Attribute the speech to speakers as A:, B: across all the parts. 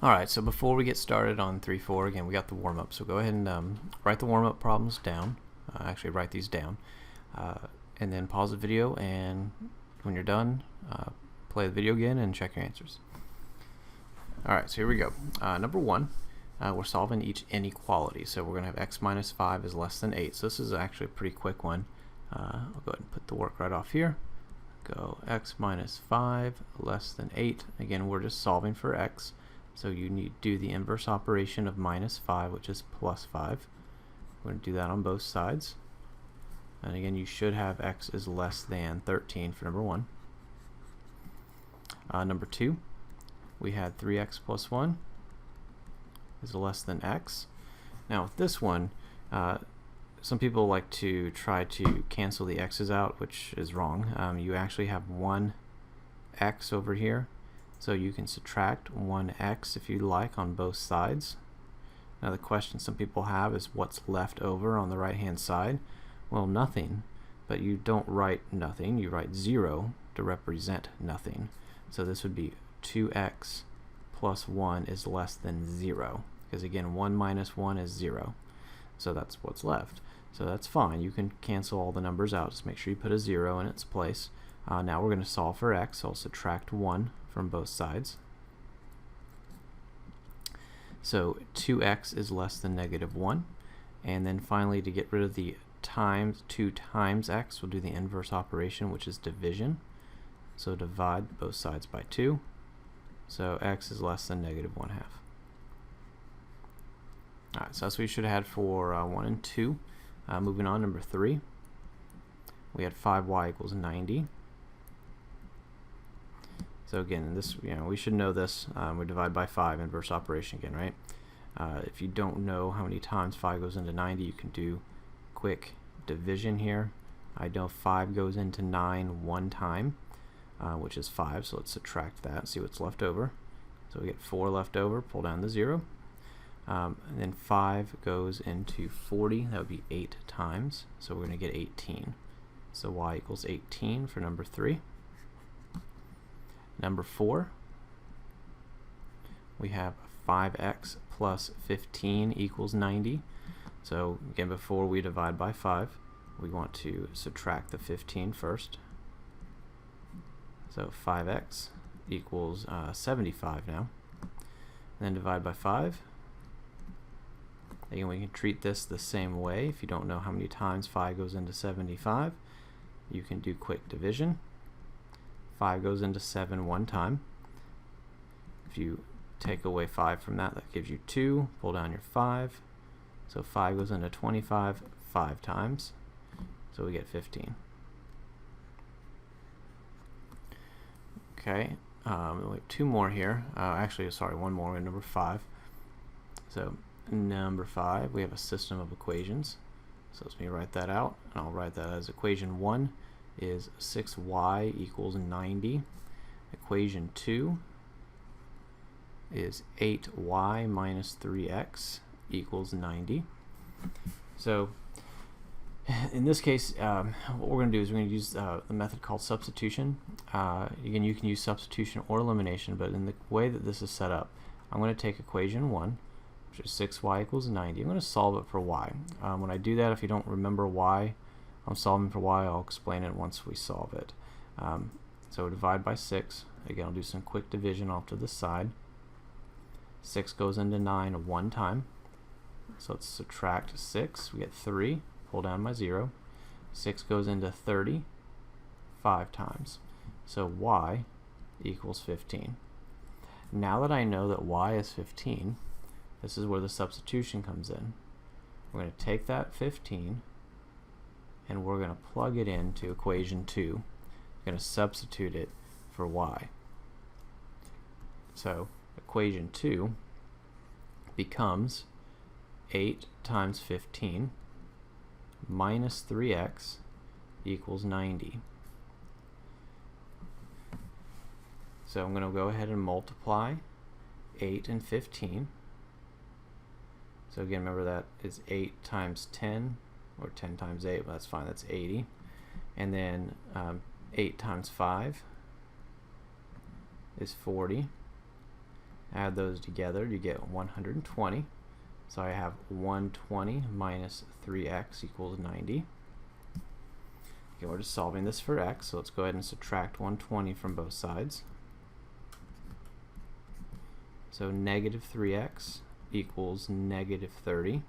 A: Alright, so before we get started on 3-4, again, we got the warm-up, so go ahead and write the warm-up problems down. Actually, write these down. And then pause the video, and when you're done, play the video again and check your answers. Alright, so here we go. Number 1, we're solving each inequality. So we're going to have x minus 5 is less than 8. So this is actually a pretty quick one. I'll go ahead and put the work right off here. Go x minus 5 less than 8. Again, we're just solving for x. So you need to do the inverse operation of minus 5, which is plus 5. We're going to do that on both sides. And again, you should have x is less than 13 for number 1. Number 2, we had 3x plus 1 is less than x. Now with this one, some people like to try to cancel the x's out, which is wrong. You actually have one x over here. So you can subtract 1x if you like on both sides. Now the question some people have is what's left over on the right hand side? Well, nothing, but you don't write nothing, you write 0 to represent nothing. So this would be 2x plus 1 is less than 0, because again 1 minus 1 is 0. So that's what's left. So that's fine, you can cancel all the numbers out, just make sure you put a 0 in its place. Now we're going to solve for x, so I'll subtract 1 from both sides. So 2x is less than negative 1. And then finally, to get rid of the times 2 times x, we'll do the inverse operation, which is division. So divide both sides by 2. So x is less than negative 1/2. Alright, so that's what we should have had for 1 and 2. Moving on, number 3. We had 5y equals 90. So again, this, we should know this. We divide by 5, inverse operation again, right? If you don't know how many times 5 goes into 90, you can do quick division here. I know 5 goes into 9 one time, which is 5, so let's subtract that and see what's left over. So we get 4 left over, pull down the 0. And then 5 goes into 40, that would be 8 times, so we're going to get 18. So y equals 18 for number 3. Number 4, we have 5x plus 15 equals 90. So again, before we divide by 5, we want to subtract the 15 first. So 5x equals 75 now. Then divide by 5. Again, we can treat this the same way. If you don't know how many times 5 goes into 75, you can do quick division. 5 goes into 7 one time. If you take away 5 from that, that gives you 2. Pull down your 5. So 5 goes into 25 5 times. So we get 15. Okay, we have 2 more here. Actually, sorry, 1 more, number 5. So number 5, we have a system of equations. So let me write that out, and I'll write that as equation 1 is 6y equals 90. Equation 2 is 8y minus 3x equals 90. So in this case, what we're going to do is we're going to use the method called substitution. Again, you can use substitution or elimination, but in the way that this is set up, I'm going to take equation 1, which is 6y equals 90. I'm going to solve it for y. When I do that, if you don't remember why I'm solving for y, I'll explain it once we solve it. So divide by 6. Again, I'll do some quick division off to the side. 6 goes into 9 one time. So let's subtract 6. We get 3. Pull down my 0. 6 goes into 30 5 times. So y equals 15. Now that I know that y is 15, this is where the substitution comes in. We're going to take that 15 and we're going to plug it into equation 2. We're going to substitute it for y. So equation 2 becomes 8 times 15 minus 3x equals 90. So I'm going to go ahead and multiply 8 and 15. So again, remember that is 8 times 10, or 10 times 8, but that's fine, that's 80. And then 8 times 5 is 40. add those together, you get 120. So I have 120 minus 3x equals 90. Okay, we're just solving this for x, so let's go ahead and subtract 120 from both sides. So negative 3x equals negative 30.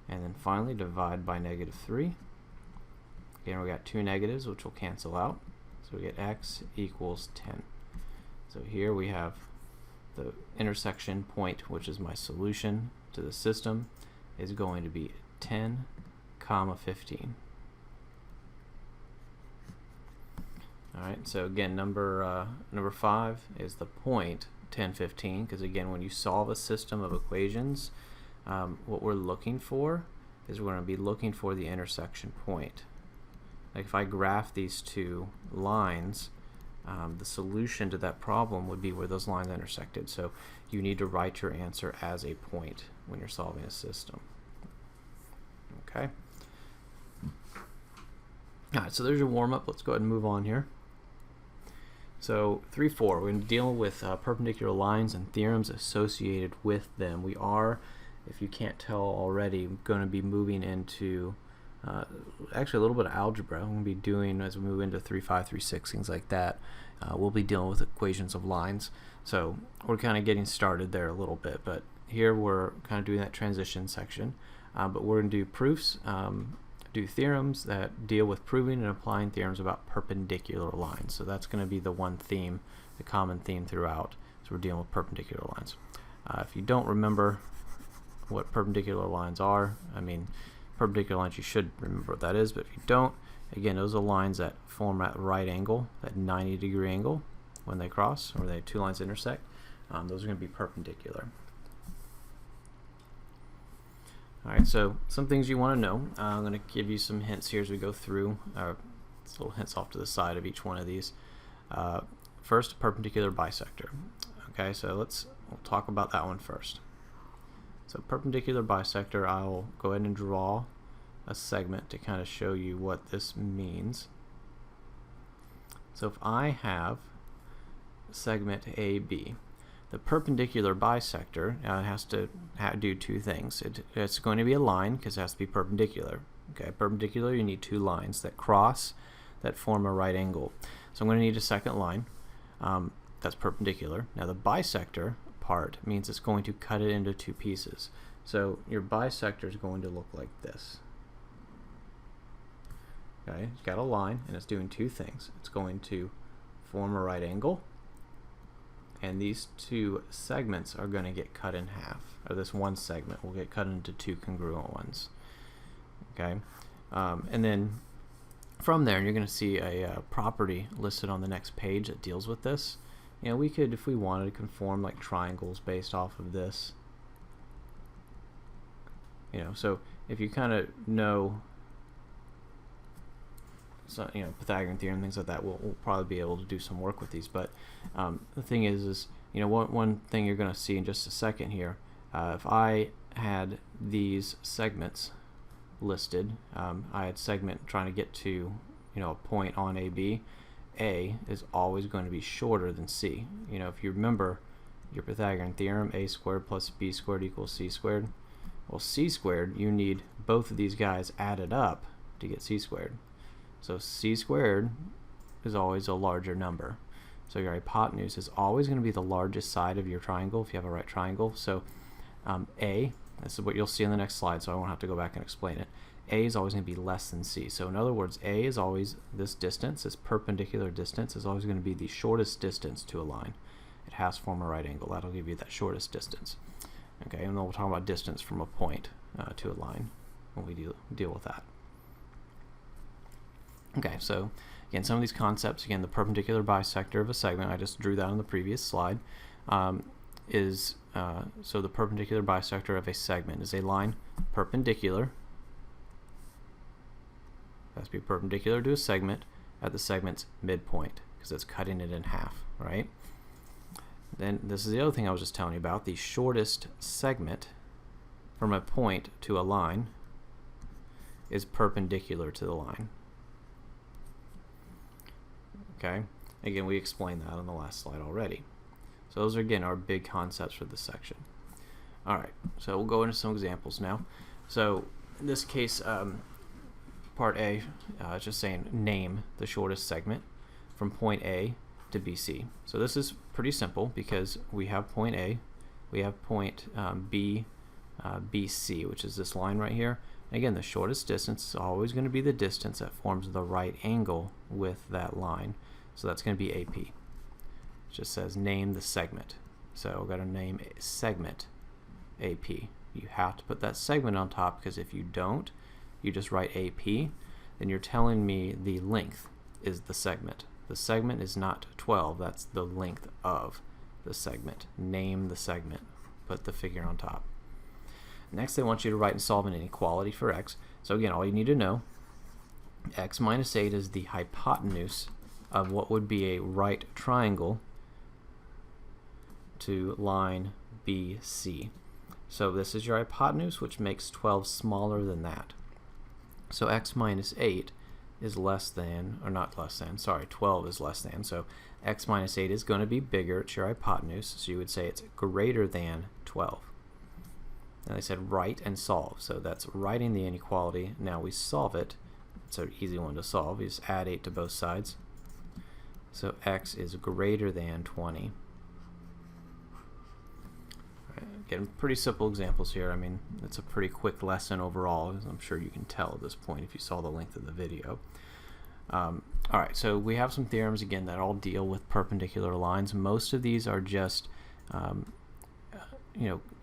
A: And then finally divide by negative 3. Again, we got two negatives, which will cancel out. So we get x equals 10. So here we have the intersection point, which is my solution to the system, is going to be 10, 15. Alright, so again, number 5 is the point 10, 15, because again, when you solve a system of equations, what we're looking for is we're going to be looking for the intersection point. Like if I graph these two lines, the solution to that problem would be where those lines intersected. So you need to write your answer as a point when you're solving a system. Okay. Alright, so there's your warm-up. Let's go ahead and move on here. So 3.4, we're going to deal with perpendicular lines and theorems associated with them. We are, if you can't tell already, going to be moving into actually a little bit of algebra. We're going to be doing, as we move into 3.5, 3.6, things like that, we'll be dealing with equations of lines. So we're kind of getting started there a little bit, but here we're kind of doing that transition section. But we're going to do proofs, do theorems that deal with proving and applying theorems about perpendicular lines. So that's going to be the one theme, the common theme throughout. So we're dealing with perpendicular lines. If you don't remember what perpendicular lines are, I mean, perpendicular lines, you should remember what that is, but if you don't, again, those are lines that form at right angle, that 90-degree angle when they cross, or they have two lines intersect. Those are going to be perpendicular. Alright, so some things you want to know. I'm going to give you some hints here as we go through. Little hints off to the side of each one of these. First, perpendicular bisector. Okay, so we'll talk about that one first. So perpendicular bisector, I'll go ahead and draw a segment to kind of show you what this means. So if I have segment AB, the perpendicular bisector has to do two things. It's going to be a line because it has to be perpendicular. Okay, perpendicular, you need two lines that cross, that form a right angle. So I'm going to need a second line that's perpendicular. Now the bisector part means it's going to cut it into two pieces. So your bisector is going to look like this. Okay, it's got a line and it's doing two things. It's going to form a right angle, and these two segments are going to get cut in half, or this one segment will get cut into two congruent ones. Okay, and then from there you're going to see a property listed on the next page that deals with this. You know, we could, if we wanted, to conform like triangles based off of this. You know, so if you kind of know, so, you know, Pythagorean theorem, things like that, we'll probably be able to do some work with these. But the thing is you know, one thing you're going to see in just a second here, if I had these segments listed, I had segment trying to get to, you know, a point on AB. A is always going to be shorter than C. You know, if you remember your Pythagorean theorem, a squared plus b squared equals c squared. Well, c squared, you need both of these guys added up to get c squared. So c squared is always a larger number. So your hypotenuse is always going to be the largest side of your triangle if you have a right triangle. So A, this is what you'll see in the next slide, so I won't have to go back and explain it. A is always going to be less than C. So in other words, A is always this distance, this perpendicular distance is always going to be the shortest distance to a line. It has to form a right angle. That'll give you that shortest distance. Okay, and then we'll talk about distance from a point to a line when we deal with that. Okay, so again, some of these concepts, again, the perpendicular bisector of a segment, I just drew that on the previous slide, so the perpendicular bisector of a segment is a line perpendicular, has to be perpendicular to a segment at the segment's midpoint, because it's cutting it in half, right? Then this is the other thing I was just telling you about. The shortest segment from a point to a line is perpendicular to the line. Okay, again, we explained that on the last slide already. So those are, again, our big concepts for this section. Alright, so we'll go into some examples now. So in this case, part A, it's just saying name the shortest segment from point A to BC. So this is pretty simple because we have point A, we have point B, BC, which is this line right here. And again, the shortest distance is always going to be the distance that forms the right angle with that line. So that's going to be AP. It just says name the segment. So we've got to name a segment AP. You have to put that segment on top, because if you don't, you just write AP, then you're telling me the length is the segment. The segment is not 12, that's the length of the segment. Name the segment, put the figure on top. Next, they want you to write and solve an inequality for x. So again, all you need to know, x minus 8 is the hypotenuse of what would be a right triangle to line BC. So this is your hypotenuse, which makes 12 smaller than that. So x minus 8 is less than, or not less than, sorry, 12 is less than. So x minus 8 is going to be bigger, it's your hypotenuse, so you would say it's greater than 12. And they said write and solve, so that's writing the inequality. Now we solve it. It's an easy one to solve. You just add 8 to both sides. So x is greater than 20. Again, pretty simple examples here. I mean, it's a pretty quick lesson overall, as I'm sure you can tell at this point if you saw the length of the video. Alright, so we have some theorems, again, that all deal with perpendicular lines. Most of these are just,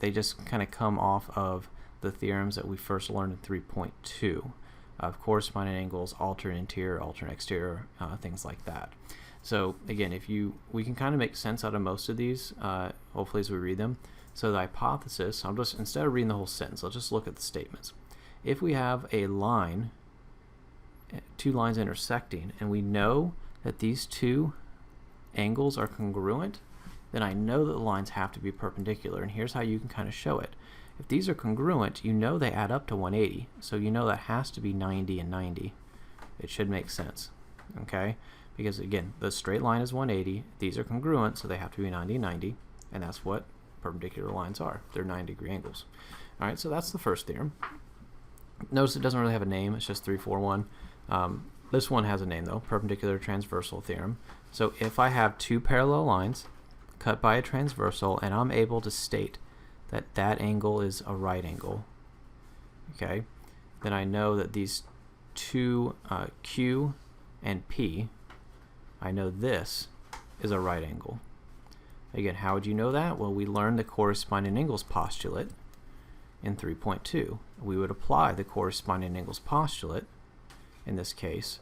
A: they just kind of come off of the theorems that we first learned in 3.2 of corresponding angles, alternate interior, alternate exterior, things like that. So again, we can kind of make sense out of most of these, hopefully as we read them. So the hypothesis, I'll just, instead of reading the whole sentence, I'll just look at the statements. If we have a line, two lines intersecting, and we know that these two angles are congruent, then I know that the lines have to be perpendicular, and here's how you can kind of show it. If these are congruent, you know they add up to 180, so you know that has to be 90 and 90. It should make sense, okay? Because again, the straight line is 180, these are congruent, so they have to be 90 and 90, and that's what perpendicular lines are. They're 90-degree angles. Alright, so that's the first theorem. Notice it doesn't really have a name, it's just 341. This one has a name though, perpendicular transversal theorem. So if I have two parallel lines cut by a transversal and I'm able to state that that angle is a right angle, okay, then I know that these two Q and P, I know this is a right angle. Again, how would you know that? Well, we learned the corresponding angles postulate in 3.2. We would apply the corresponding angles postulate in this case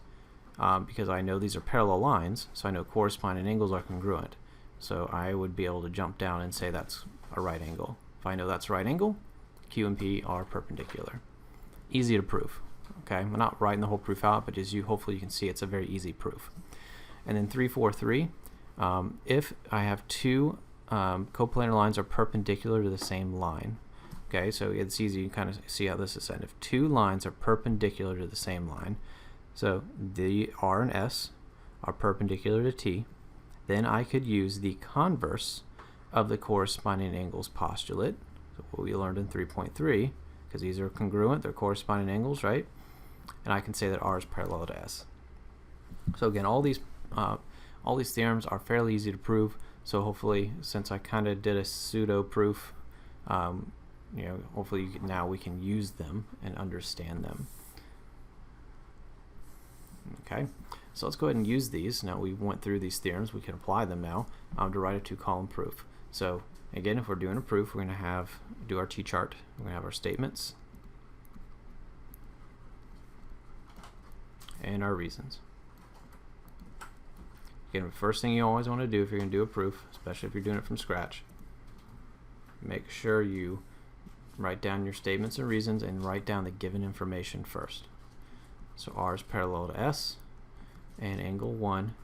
A: because I know these are parallel lines, so I know corresponding angles are congruent. So I would be able to jump down and say that's a right angle. If I know that's a right angle, Q and P are perpendicular. Easy to prove. Okay, I'm not writing the whole proof out, but as you hopefully you can see, it's a very easy proof. And then 343. If I have two coplanar lines are perpendicular to the same line, okay, so it's easy, you kind of see how this is said. If two lines are perpendicular to the same line, so the R and S are perpendicular to T, then I could use the converse of the corresponding angles postulate, so what we learned in 3.3, because these are congruent, they're corresponding angles, right? And I can say that R is parallel to S. So again, all these theorems are fairly easy to prove, so hopefully, since I kind of did a pseudo proof, hopefully now we can use them and understand them. Okay, so let's go ahead and use these. Now we went through these theorems, we can apply them now to write a two-column proof. So again, if we're doing a proof, we're going to do our T-chart. We're going to have our statements and our reasons. Again, the first thing you always want to do if you're going to do a proof, especially if you're doing it from scratch, make sure you write down your statements and reasons and write down the given information first. So R is parallel to S, and angle 1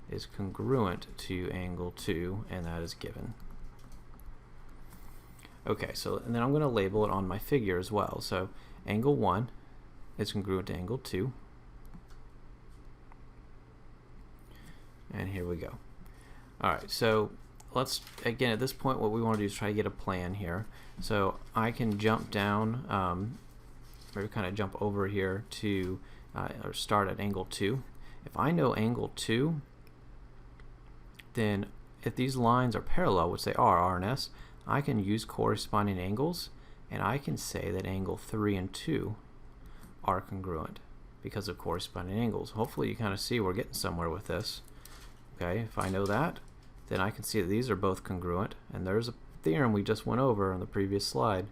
A: is congruent to angle 2, and that is given. Okay, so and then I'm going to label it on my figure as well. So angle 1 is congruent to angle 2. And here we go. Alright, so let's, again, at this point, what we want to do is try to get a plan here. So I can jump down, maybe kind of jump over here to, or start at angle 2. If I know angle 2, then if these lines are parallel, which they are, R and S, I can use corresponding angles, and I can say that angle 3 and 2 are congruent because of corresponding angles. Hopefully you kind of see we're getting somewhere with this. Okay, if I know that, then I can see that these are both congruent, and there's a theorem we just went over on the previous slide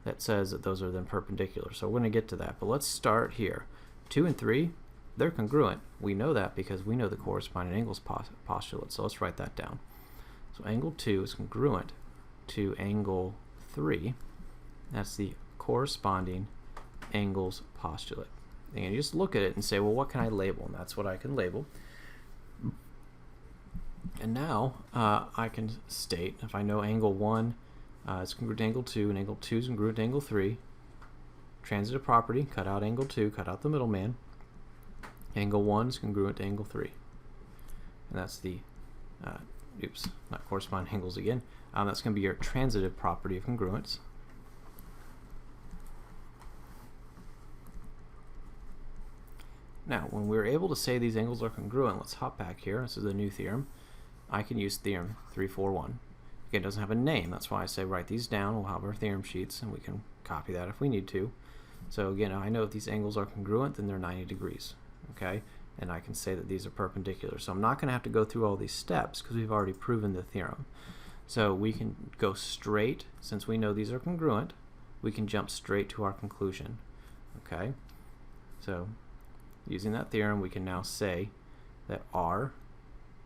A: that says that those are then perpendicular. So we're going to get to that, but let's start here. 2 and 3, they're congruent. We know that because we know the corresponding angles postulate, so let's write that down. So angle 2 is congruent to angle 3. That's the corresponding angles postulate. And you just look at it and say, well, what can I label? And that's what I can label. And now I can state, if I know angle 1 is congruent to angle 2, and angle 2 is congruent to angle 3, transitive property, cut out angle 2, cut out the middleman. Angle 1 is congruent to angle 3. And that's the, oops, not corresponding angles again. That's going to be your transitive property of congruence. Now, when we're able to say these angles are congruent, let's hop back here. This is a new theorem. I can use theorem 341. Again, it doesn't have a name. That's why I say write these down. We'll have our theorem sheets, and we can copy that if we need to. So again, I know if these angles are congruent, then they're 90 degrees. Okay, and I can say that these are perpendicular. So I'm not going to have to go through all these steps because we've already proven the theorem. So we can go straight, since we know these are congruent, we can jump straight to our conclusion. Okay, so using that theorem, we can now say that R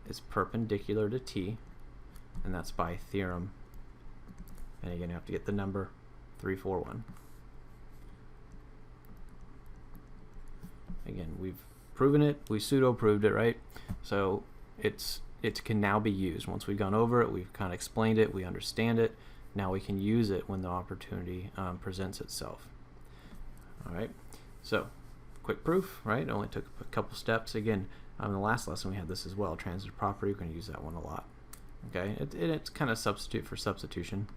A: is perpendicular to T, and that's by theorem, and again you have to get the number 341. Again, we've proven it, we pseudo-proved it, right? So it can now be used. Once we've gone over it, we've kind of explained it, we understand it, now we can use it when the opportunity presents itself. Alright, so quick proof, right? It only took a couple steps. Again, in the last lesson we had this as well, transitive property. We're going to use that one a lot. Okay, it's kind of substitute for substitution.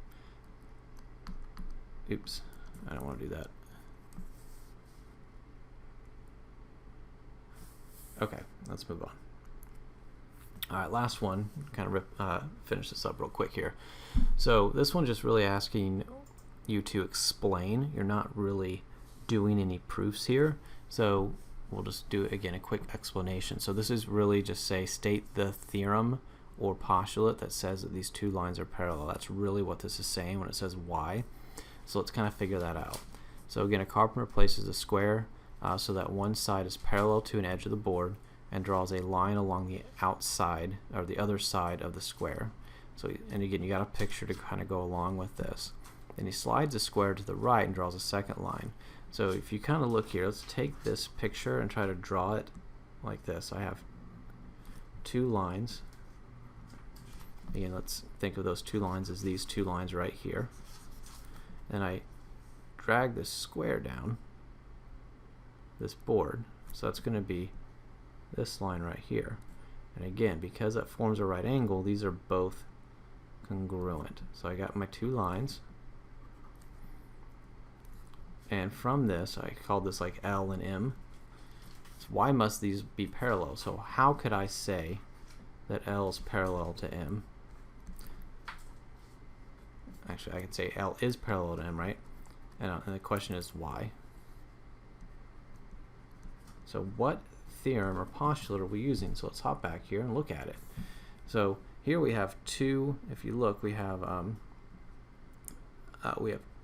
A: Oops, I don't want to do that. Okay, let's move on. Alright, last one, kind of finish this up real quick here. So this one's just really asking you to explain. You're not really doing any proofs here. So we'll just do, again, a quick explanation. So this is really just state the theorem or postulate that says that these two lines are parallel. That's really what this is saying when it says y. So let's kind of figure that out. So again, a carpenter places a square so that one side is parallel to an edge of the board and draws a line along the outside or the other side of the square. So, and again, you got a picture to kind of go along with this. Then he slides the square to the right and draws a second line. So if you kind of look here, let's take this picture and try to draw it like this. I have two lines. Again, let's think of those two lines as these two lines right here. And I drag this square down this board. So that's going to be this line right here. And again, because that forms a right angle, these are both congruent. So I got my two lines. And from this, I called this like L and M. So why must these be parallel? So how could I say that L is parallel to M? Actually, I could say L is parallel to M, right? And the question is why? So what theorem or postulate are we using? So let's hop back here and look at it. So here we have two, if you look, we have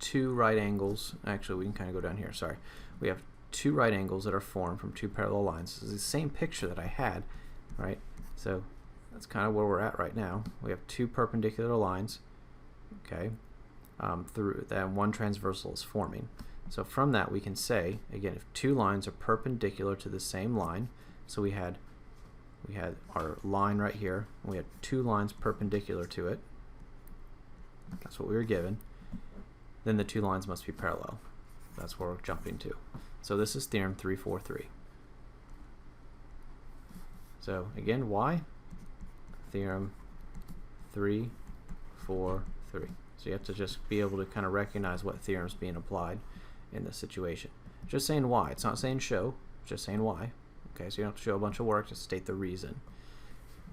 A: two right angles. Actually, we can kind of go down here, sorry. We have two right angles that are formed from two parallel lines. This is the same picture that I had, right? So that's kind of where we're at right now. We have two perpendicular lines, okay, through that one transversal is forming. So from that we can say, again, if two lines are perpendicular to the same line, so we had our line right here, and we had two lines perpendicular to it, that's what we were given, then the two lines must be parallel. That's where we're jumping to. So this is theorem 343. So again, why? Theorem 343. 4, 3. So you have to just be able to kind of recognize what theorem is being applied in this situation. Just saying why. It's not saying show, it's just saying why. Okay, so you don't have to show a bunch of work, just state the reason.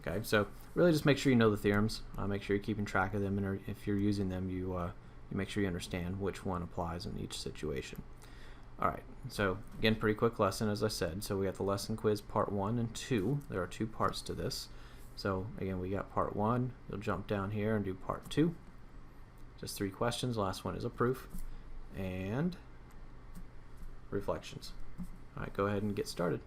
A: Okay, so really just make sure you know the theorems, make sure you're keeping track of them, and if you're using them, you make sure you understand which one applies in each situation. Alright, so again, pretty quick lesson as I said. So we got the lesson quiz part 1 and 2. There are 2 parts to this. So again, we got part 1. You'll jump down here and do part 2. Just 3 questions. Last one is a proof and reflections. Alright, go ahead and get started.